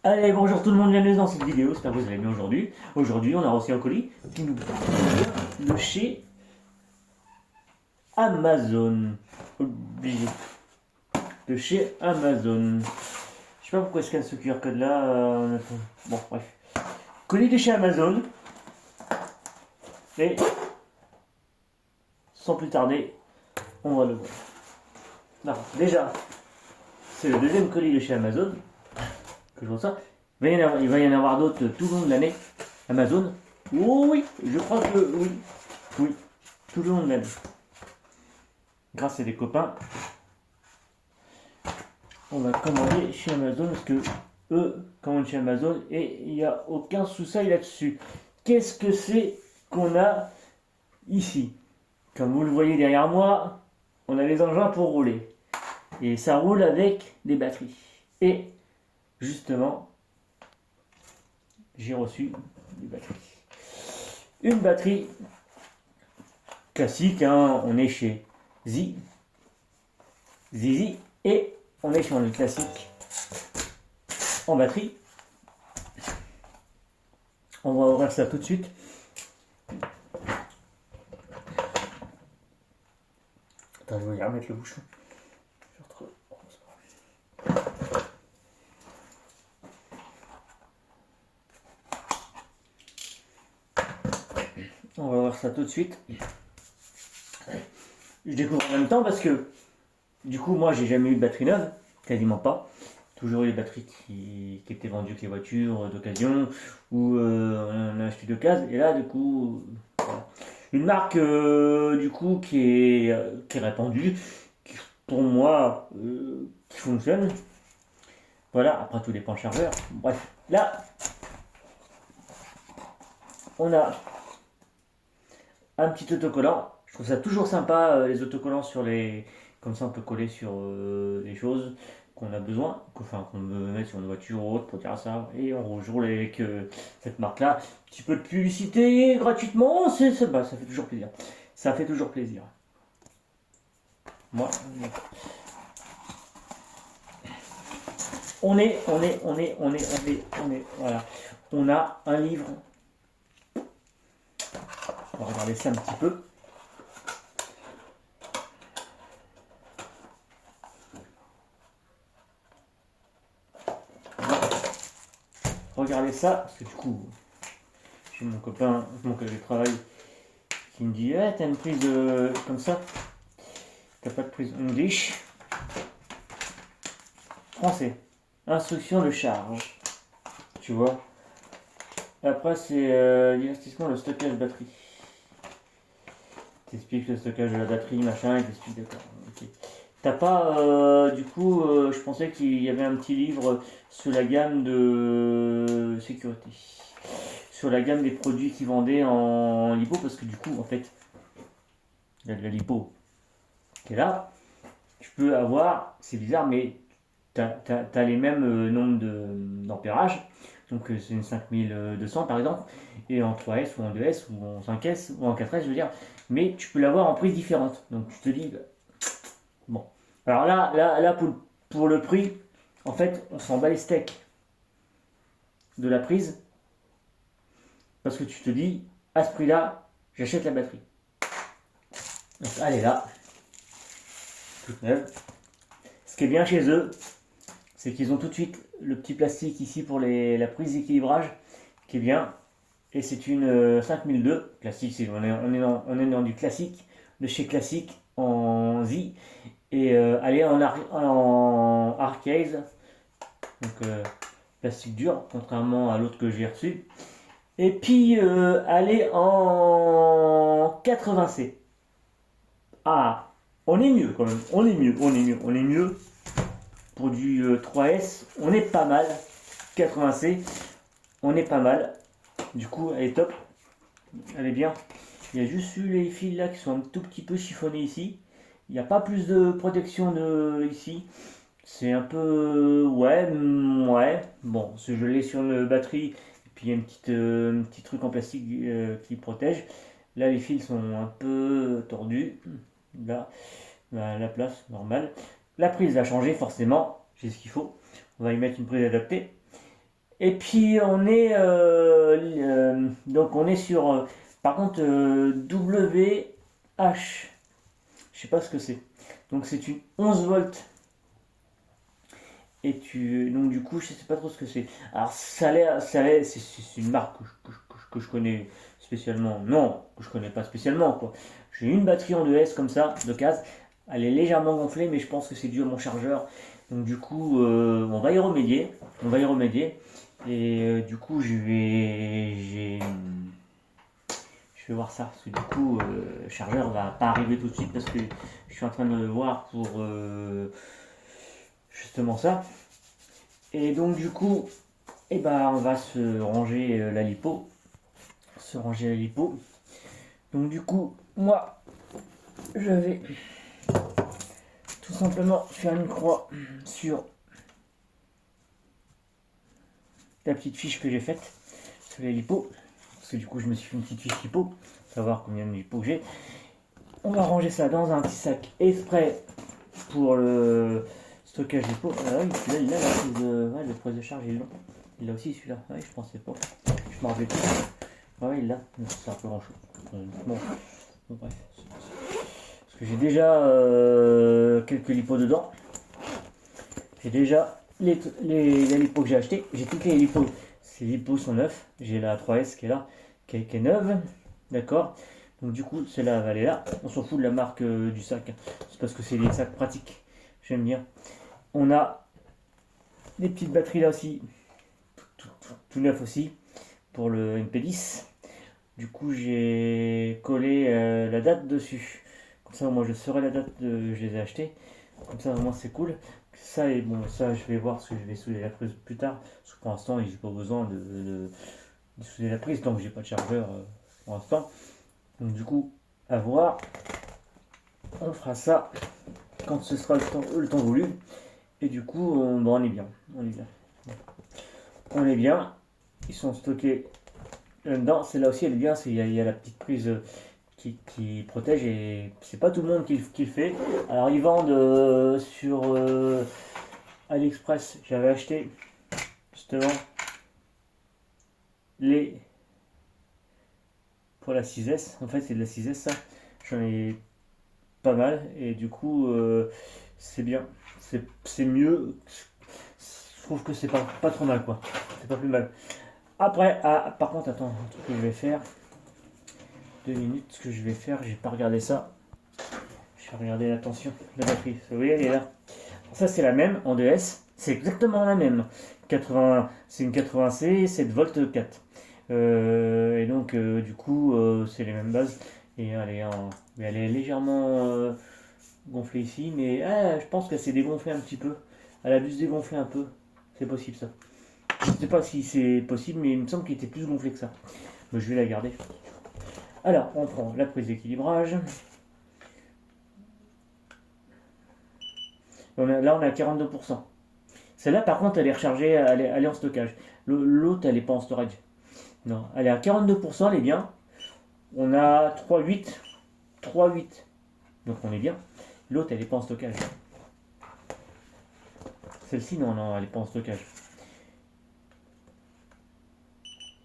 Allez, bonjour tout le monde, bienvenue dans cette vidéo, j'espère que vous allez bien aujourd'hui. Aujourd'hui, on a reçu un colis qui nous vient de chez Amazon. Obligé. De chez Amazon. Je sais pas pourquoi je scanne ce QR code là. Bon, bref. Colis de chez Amazon. Et sans plus tarder, on va le voir. Non, déjà, c'est le deuxième colis de chez Amazon que je reçois. Il va y en avoir d'autres tout le long de l'année. Amazon. Oh oui, je crois que oui. Oui, tout le long de l'année. Grâce à des copains, on va commander chez Amazon parce que eux commandent chez Amazon et il n'y a aucun souci là-dessus. Qu'est-ce que c'est qu'on a ici? Comme vous le voyez derrière moi, on a les engins pour rouler. Et ça roule avec des batteries. Et justement, j'ai reçu des batteries. Une batterie classique, hein, on est chez Zizi, et on est sur le classique en batterie. On va ouvrir ça tout de suite. Attends, je vais y remettre le bouchon. On va voir ça tout de suite. Je découvre en même temps parce que du coup moi j'ai jamais eu de batterie neuve, quasiment pas. Toujours eu des batteries qui étaient vendues avec les voitures d'occasion ou on a acheté d'occasion. Et là du coup voilà. Une marque du coup qui est répandue, qui pour moi qui fonctionne. Voilà, après tout dépend le chargeur. Bref, là on a un petit autocollant. Je trouve ça toujours sympa les autocollants sur les. Comme ça on peut coller sur les choses qu'on a besoin, qu'on veut mettre sur une voiture ou autre pour dire ça. Et on roule avec cette marque-là. Un petit peu de publicité gratuitement, bah, ça fait toujours plaisir. Ça fait toujours plaisir. Moi, voilà. On a un livre. On va regarder ça un petit peu. Regardez ça, parce que du coup, j'ai mon copain, mon collègue de travail, qui me dit t'as une prise comme ça, t'as pas de prise English. Français. Instruction de charge. Tu vois. Et après, c'est divertissement, le stockage batterie. T'expliques le stockage de la batterie, machin, et t'expliques d'accord. Ok. T'as pas, du coup, je pensais qu'il y avait un petit livre sur la gamme de sécurité. Sur la gamme des produits qu'ils vendaient en lipo, parce que du coup, en fait, il y a de la lipo qui est là. Tu peux avoir, c'est bizarre, mais t'as les mêmes nombres d'ampérage. Donc c'est une 5200 par exemple, et en 3S ou en 2S ou en 5S ou en 4S, je veux dire. Mais tu peux l'avoir en prise différente. Donc tu te dis, bah, bon. Alors là pour le prix, en fait, on s'en bat les steaks de la prise, parce que tu te dis, à ce prix-là, j'achète la batterie. Donc elle est là, toute neuve. Ce qui est bien chez eux, c'est qu'ils ont tout de suite le petit plastique ici pour la prise d'équilibrage, qui est bien. Et c'est une 5002. Classique, on est dans du classique, de chez Classique en Z. Et elle est en arcade, donc plastique dur, contrairement à l'autre que j'ai reçu. Et puis elle est en 80C. Ah, on est mieux quand même, on est mieux. Pour du 3S, on est pas mal. 80C, on est pas mal. Du coup, elle est top. Elle est bien. Il y a juste eu les fils là qui sont un tout petit peu chiffonnés ici. Il n'y a pas plus de protection ici. C'est un peu. Ouais. Bon, je l'ai sur une batterie. Et puis il y a un petit truc en plastique qui protège. Là, les fils sont un peu tordus. Là, la place normale. La prise va changer forcément. J'ai ce qu'il faut. On va y mettre une prise adaptée. Et puis donc on est sur par contre WH. Je sais pas ce que c'est. Donc c'est une 11 volts. Et donc du coup je sais pas trop ce que c'est. Alors c'est une marque que je connais spécialement. Non, que je connais pas spécialement quoi. J'ai une batterie en 2S comme ça, de case. Elle est légèrement gonflée, mais je pense que c'est dû à mon chargeur. Donc du coup, on va y remédier. On va y remédier. Et du coup, je vais voir ça. Parce que du coup, le chargeur va pas arriver tout de suite parce que je suis en train de le voir pour justement ça. Et donc du coup, eh ben, on va se ranger la lipo. Se ranger la lipo. Donc du coup, moi, je vais tout simplement faire une croix sur la petite fiche que j'ai faite sur les lipos. Parce que du coup, je me suis fait une petite fiche lipo. Savoir combien de lipos j'ai. On va ranger ça dans un petit sac exprès pour le stockage des pots. Ah oui, celui-là, il a la prise de, ouais, le prise de charge, il l'a. Il l'a aussi celui-là. Ouais, je pensais pas. Je m'en rappelais plus. Ouais, il l'a. C'est un peu grand chaud. Bon, bref. Parce que j'ai déjà quelques lipos dedans. J'ai déjà les lipos que j'ai achetés. J'ai toutes les lipos. Ces lipos sont neufs. J'ai la 3S qui est là, qui est neuve. D'accord. Donc du coup, celle-là va aller là. On s'en fout de la marque du sac. C'est parce que c'est des sacs pratiques. J'aime bien. On a des petites batteries là aussi. Tout neuf aussi. Pour le MP10. Du coup, j'ai collé la date dessus. Comme ça, moi, je saurai la date que je les ai achetés. Comme ça, vraiment, c'est cool. Ça, et bon, ça, je vais voir ce que je vais souder la prise plus tard. Parce que pour l'instant, j'ai pas besoin de souder la prise tant que j'ai pas de chargeur pour l'instant. Donc, du coup, à voir. On fera ça quand ce sera le temps voulu. Et du coup, on est bien. On est bien. On est bien. Ils sont stockés là-dedans. Celle-là aussi, elle est bien. Il y a la petite prise qui protège et c'est pas tout le monde qui le fait. Alors, ils vendent sur AliExpress. J'avais acheté justement les pour la 6S. En fait, c'est de la 6S ça. J'en ai pas mal et du coup, c'est bien. C'est mieux. Je trouve que c'est pas trop mal quoi. C'est pas plus mal. Après, par contre, attends, un truc que je vais faire. 2 minutes, ce que je vais faire, j'ai pas regardé ça. Je vais regarder la tension de la batterie. Vous voyez, elle est là. Ça, c'est la même en 2S. C'est exactement la même. 80, c'est une 80C, 7 volts 4. Et donc, du coup, c'est les mêmes bases. Et elle est légèrement gonflée ici, mais je pense qu'elle s'est dégonflée un petit peu. Elle a dû se dégonfler un peu. C'est possible ça. Je ne sais pas si c'est possible, mais il me semble qu'il était plus gonflé que ça. Mais je vais la garder. Alors, on prend la prise d'équilibrage. Là, on est à 42%. Celle-là, par contre, elle est rechargée, elle est en stockage. L'autre, elle n'est pas en storage. Non, elle est à 42%, elle est bien. On a 3,8. 3,8. Donc, on est bien. L'autre, elle n'est pas en stockage. Celle-ci, non, elle n'est pas en stockage.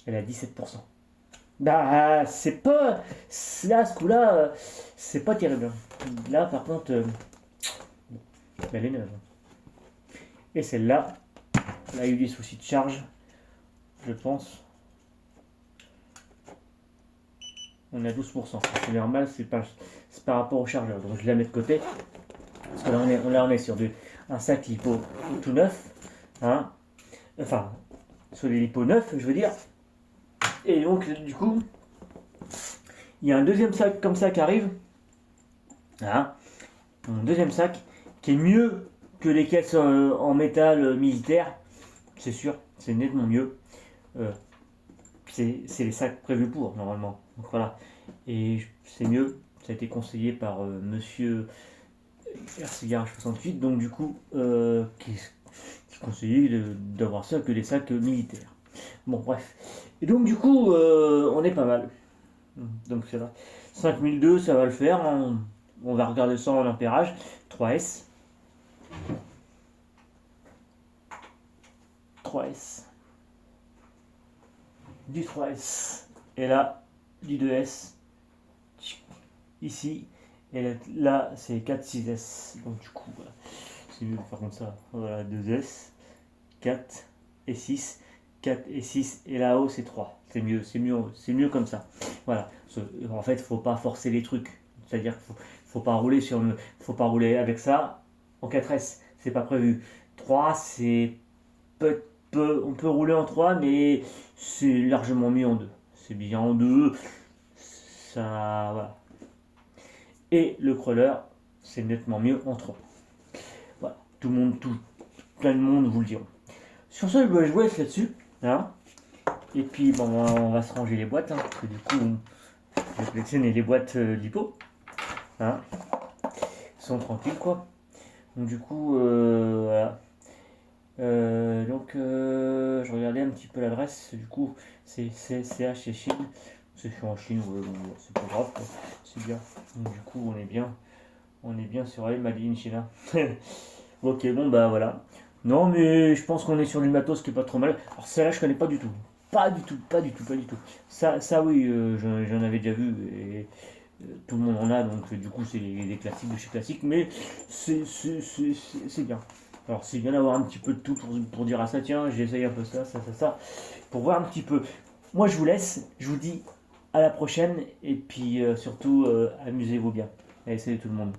Elle est à 17%. Bah, c'est pas. Là, ce coup-là, c'est pas terrible. Là, par contre, elle est neuve. Et celle-là, elle a eu des soucis de charge, je pense. On est à 12%. C'est normal, c'est par rapport au chargeur. Donc je la mets de côté. Parce que là, on est sur un sac lipo tout neuf. Hein. Enfin, sur les lipos neufs, je veux dire. Et donc, du coup, il y a un deuxième sac comme ça qui arrive. Hein. Un deuxième sac qui est mieux que les caisses en métal militaire. C'est sûr, c'est nettement mieux. C'est les sacs prévus pour, normalement. Donc voilà. Et c'est mieux. Ça a été conseillé par monsieur Garage 68. Donc du coup, qui conseillait d'avoir ça que les sacs militaires. Bon, bref. Et donc du coup, on est pas mal. Donc c'est vrai. 5002, ça va le faire. On va regarder ça en ampérage. 3S. 3S. du 3S. Et là, du 2S. Ici. Et là, c'est 4, 6S. Donc du coup, voilà. C'est mieux de faire comme ça. Voilà, 2S, 4 et 6. 4 et 6. Et là-haut, c'est 3. C'est mieux comme ça. Voilà. En fait, il ne faut pas forcer les trucs. C'est-à-dire qu'il faut pas rouler faut pas rouler avec ça en 4S. C'est pas prévu. 3, c'est on peut rouler en 3, mais c'est largement mieux en 2. C'est bien en 2. Ça, voilà. Et le crawler, c'est nettement mieux en 3. Voilà. Plein de monde vous le diront. Sur ce, je vous laisse là-dessus. Hein. Et puis, bon, on va se ranger les boîtes. Hein, parce que du coup, je vais collectionner les boîtes lipo. Hein. Ils sont tranquilles, quoi. Donc, du coup, voilà. Je regardais un petit peu l'adresse. Du coup, c'est CH et Chine. C'est en Chine, ouais, bon, c'est pas grave, quoi. C'est bien. Donc, du coup, on est bien sur elle, Made in China. Ok, bon, bah voilà. Non, mais je pense qu'on est sur du matos qui est pas trop mal. Alors, celle-là, je connais pas du tout. Pas du tout. Ça oui, j'en avais déjà vu. Et tout le monde en a, donc du coup, c'est des classiques de chez classiques. Mais c'est bien. Alors, c'est bien d'avoir un petit peu de tout pour dire, ah ça, tiens, j'essaye un peu ça. Pour voir un petit peu. Moi, je vous laisse. Je vous dis à la prochaine. Et puis, surtout, amusez-vous bien. Allez, salut tout le monde.